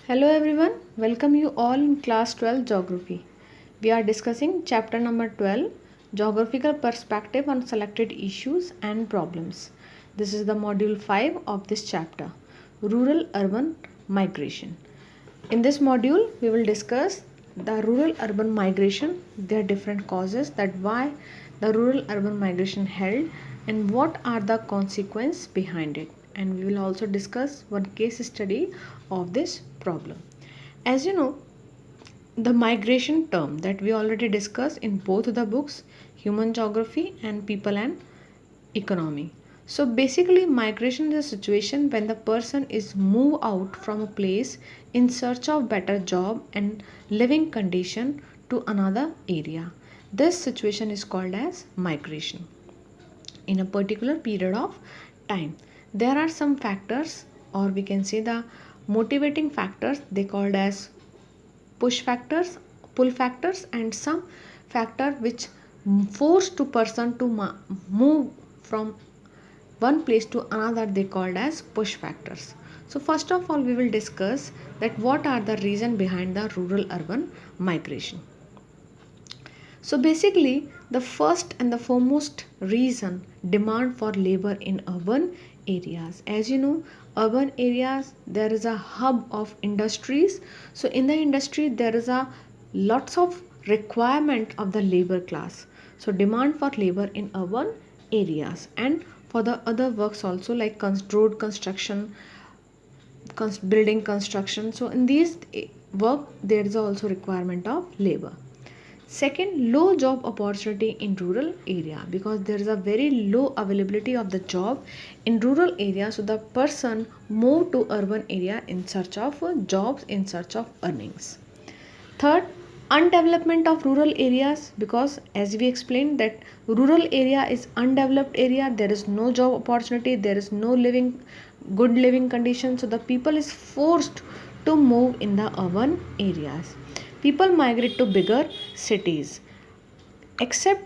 Hello everyone, welcome you all in class 12 geography. We are discussing chapter number 12, geographical perspective on selected issues and problems. This is the module 5 of this chapter, rural urban migration. In this module we will discuss the rural urban migration, their different causes, that why the rural urban migration held and what are the consequences behind it, and we will also discuss one case study of this problem. As you know, the migration term that we already discussed in both the books, Human Geography and People and Economy. So basically migration is a situation when the person is move out from a place in search of better job and living condition to another area. This situation is called as migration in a particular period of time. There are some factors, or we can say the motivating factors, they called as push factors, pull factors, and some factor which force to person to move from one place to another, they called as push factors. So first of all we will discuss that what are the reason behind the rural urban migration. So basically, the first and the foremost reason, demand for labor in urban areas. As you know, urban areas there is a hub of industries. So in the industry there is a lots of requirement of the labor class. So demand for labor in urban areas and for the other works also like road construction, building construction. So in these work there is also requirement of labor. Second, low job opportunity in rural area, because there is a very low availability of the job in rural area, so the person move to urban area in search of jobs, in search of earnings. Third, undevelopment of rural areas, because as we explained that rural area is undeveloped area, there is no job opportunity, there is no good living condition, so the people is forced to move in the urban areas. People migrate to bigger cities. Except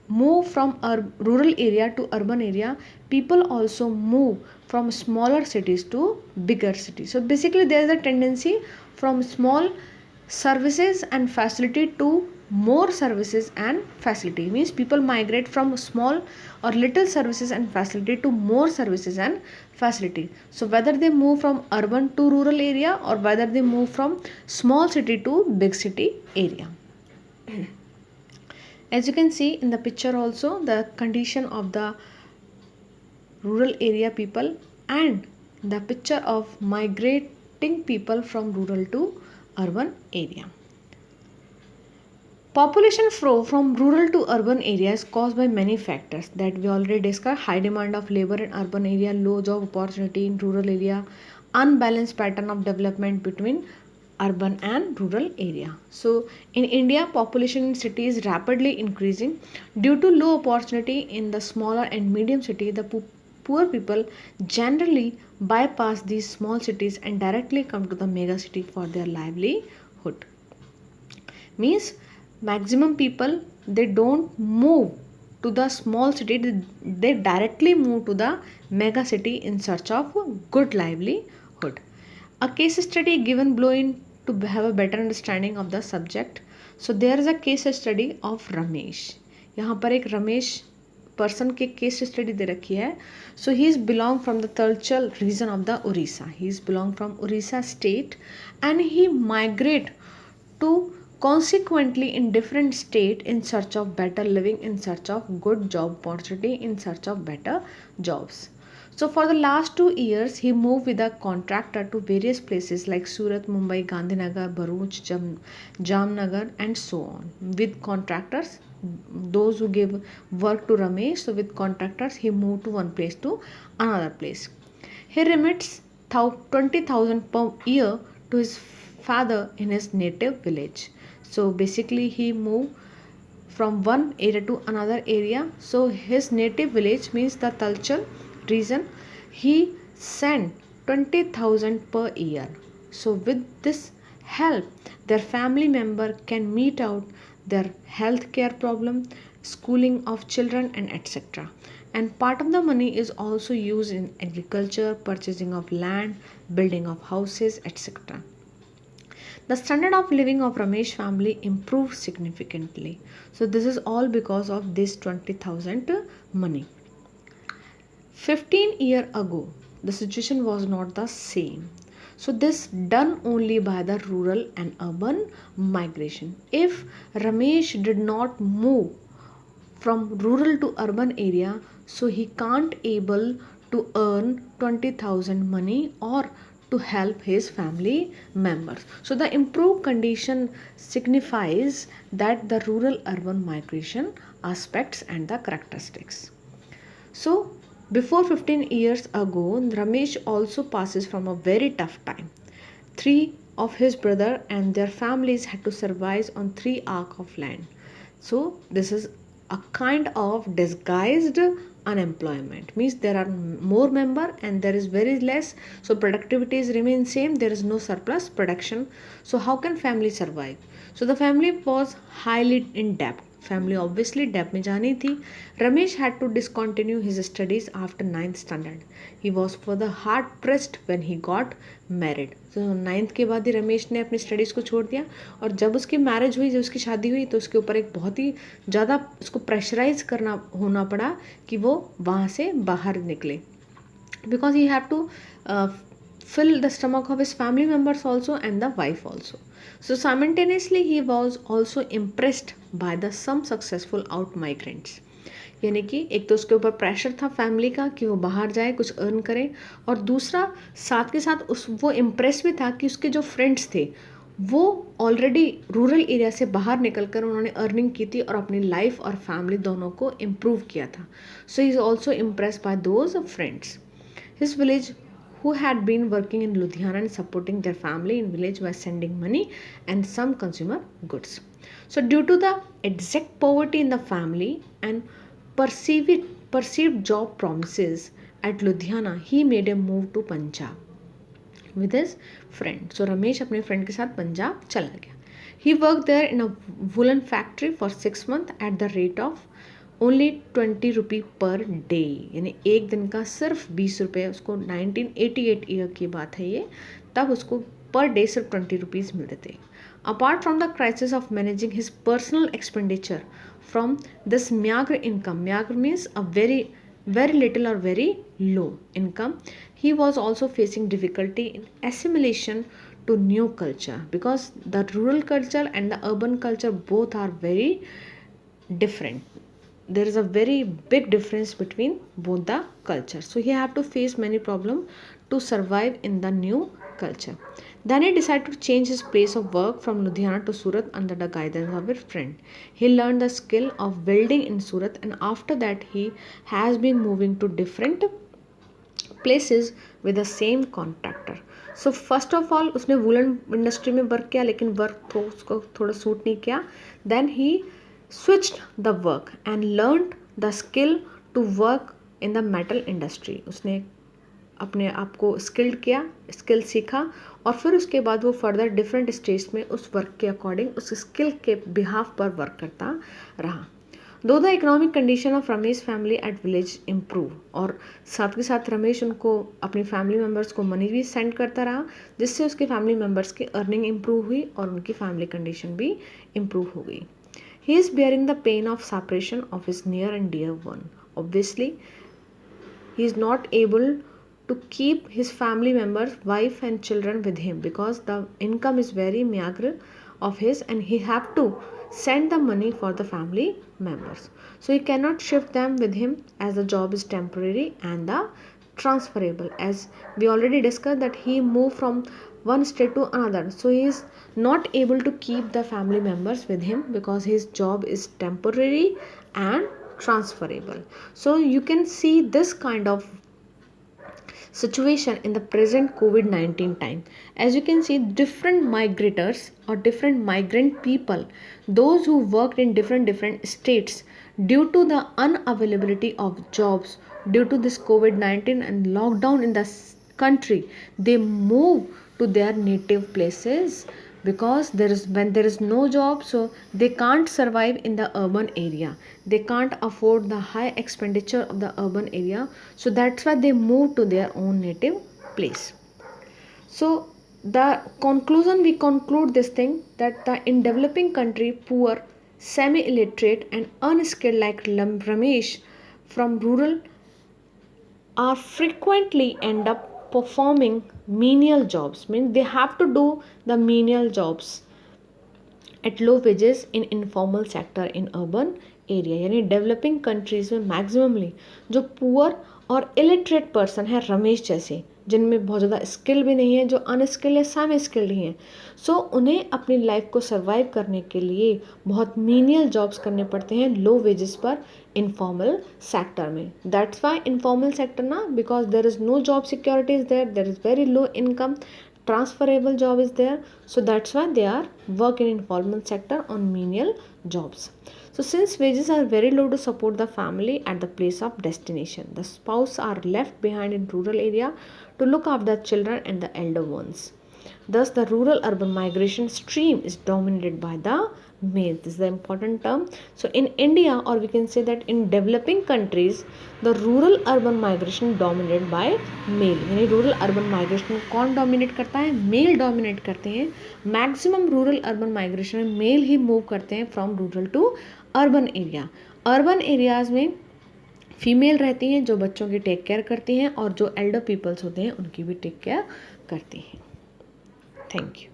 move from rural area to urban area, people also move from smaller cities to bigger cities. So basically there is a tendency from small services and facility to more services and facility, means people migrate from small or little services and facility to more services and facility. So whether they move from urban to rural area or whether they move from small city to big city area. As you can see in the picture also, the condition of the rural area people and the picture of migrating people from rural to urban area. Population flow from rural to urban areas caused by many factors that we already discussed: high demand of labor in urban area, low job opportunity in rural area, unbalanced pattern of development between urban and rural area. So in India, population in cities is rapidly increasing due to low opportunity in the smaller and medium city. The poor people generally bypass these small cities and directly come to the mega city for their livelihood. Means maximum people they don't move to the small city, they directly move to the mega city in search of good livelihood. A case study given below in to have a better understanding of the subject. So there is a case study of Ramesh. यहाँ पर एक Ramesh person के case study दे रखी है. So he is belong from the Talcher region of the Orissa. He is belong from Orissa state and he migrate to consequently in different state in search of better living, in search of good job opportunity, in search of better jobs. So for the last 2 years he moved with a contractor to various places like Surat, Mumbai, Gandhinagar, Bharuch, Jamnagar and so on with contractors, those who give work to Ramesh. So with contractors he moved to one place to another place. He remits 20,000 per year to his father in his native village. So basically he moved from one area to another area. So his native village means the Talchal region. He sent 20,000 per year. So with this help their family member can meet out their health care problem, schooling of children and etc. And part of the money is also used in agriculture, purchasing of land, building of houses etc. The standard of living of Ramesh family improved significantly. So this is all because of this 20,000 money. 15 years ago, the situation was not the same. So this done only by the rural and urban migration. If Ramesh did not move from rural to urban area, so he can't able to earn 20,000 money or to help his family members. So the improved condition signifies that the rural urban migration aspects and the characteristics. So before 15 years ago, Ramesh also passes from a very tough time. Three of his brother and their families had to survive on 3 acres of land. So this is a kind of disguised unemployment, means there are more member and there is very less, so productivities remain same, there is no surplus production. So how can family survive? So the family was highly in debt. Family obviously debt में जानी थी. Ramesh had to discontinue his studies after 9th standard. He was further hard pressed when he got married. So 9th के बाद ही रमेश ने अपनी studies को छोड़ दिया, और जब उसकी मैरिज हुई, जब उसकी शादी हुई, तो उसके ऊपर एक बहुत ही ज़्यादा उसको प्रेशराइज करना होना पड़ा कि वो वहाँ से बाहर निकले, because he had to fill the stomach of his family members also and the wife also. So simultaneously he was also impressed by the some successful out migrants. यानी कि एक तो उसके ऊपर प्रेशर था फैमिली का कि वो बाहर जाए कुछ अर्न करे, और दूसरा साथ के साथ उस वो इम्प्रेस भी था कि उसके जो फ्रेंड्स थे वो ऑलरेडी रूरल एरिया से बाहर निकलकर उन्होंने अर्निंग की थी और अपनी लाइफ और फैमिली दोनों को इम्प्रूव किया था. So he is also impress by those friends. His village, who had been working in Ludhiana and supporting their family in village by sending money and some consumer goods. So due to the exact poverty in the family and perceived job promises at Ludhiana, he made a move to Punjab with his friend. So Ramesh अपने friend के साथ पंजाब चला गया. He worked there in a woolen factory for 6 months at the rate of only 20 rupee per day, यानी एक दिन का सिर्फ 20 रुपये. उसको 1988 ईयर की बात है ये, तब उसको पर डे सिर्फ 20 रुपीज़ मिलते थे. Apart from the crisis of managing his personal expenditure from this meagre income, meagre means a very little or very low income, he was also facing difficulty in assimilation to new culture, because the rural culture and the urban culture both are very different. There is a very big difference between both the cultures. So he have to face many problems to survive in the new culture. Then he decided to change his place of work from Ludhiana to Surat under the guidance of his friend. He learned the skill of welding in Surat, and after that he has been moving to different places with the same contractor. So first of all उसने woollen industry में work किया, लेकिन work तो उसको थोड़ा suit नहीं किया. Then he switched the work and learned the skill to work in the metal industry. उसने अपने आप को स्किल्ड किया, स्किल सीखा, और फिर उसके बाद वो फर्दर डिफरेंट स्टेज में उस वर्क के अकॉर्डिंग उस स्किल के बिहाफ पर वर्क करता रहा. दो the economic condition of Ramesh family at village improve, और साथ के साथ रमेश उनको अपनी फैमिली मेम्बर्स को मनी भी सेंड करता रहा, जिससे उसके फैमिली मेम्बर्स की अर्निंग इम्प्रूव हुई और उनकी फैमिली कंडीशन भी इम्प्रूव हो गई. He is bearing the pain of separation of his near and dear one. Obviously, he is not able to keep his family members, wife and children with him, because the income is very meager of his and he have to send the money for the family members. So he cannot shift them with him as the job is temporary and the transferable. As we already discussed that he moved from one state to another, so he is not able to keep the family members with him because his job is temporary and transferable. So you can see this kind of situation in the present COVID-19 time. As you can see, different migrators or different migrant people, those who worked in different states, due to the unavailability of jobs due to this COVID-19 and lockdown in the country, they move to their native places, because when there is no job, so they can't survive in the urban area, they can't afford the high expenditure of the urban area, so that's why they move to their own native place. So the conclusion, we conclude this thing that in developing country, poor, semi-illiterate and unskilled like Ramesh from rural are frequently end up performing menial jobs, means they have to do the menial jobs at low wages in informal sector in urban area. यानी developing countries में maximally जो poor और illiterate person है रमेश जैसे, जिनमें बहुत ज़्यादा skill भी नहीं है, जो अनस्किल्ड या सेमी स्किल्ड ही हैं, सो उन्हें अपनी लाइफ को सर्वाइव करने के लिए बहुत मीनियल जॉब्स करने पड़ते हैं लो वेजेस पर इनफॉर्मल सेक्टर में. दैट्स वाई इनफॉर्मल सेक्टर ना, because there is no job security is there is very low income, transferable job is there, so that's why they are work in informal sector on menial jobs. So since wages are very low to support the family at the place of destination, the spouse are left behind in rural area to look after the children and the elder ones. Thus the rural urban migration stream is dominated by the male. This is the important term. So in India, or we can say that in developing countries, the rural urban migration dominated by male. यानी rural urban migration कौन dominate करता है? Male dominate करते हैं. Maximum rural urban migration में male ही move करते हैं from rural to urban area. Urban areas में फीमेल रहती हैं जो बच्चों की टेक केयर करती हैं और जो एल्डर पीपल्स होते हैं उनकी भी टेक केयर करती हैं. Thank you.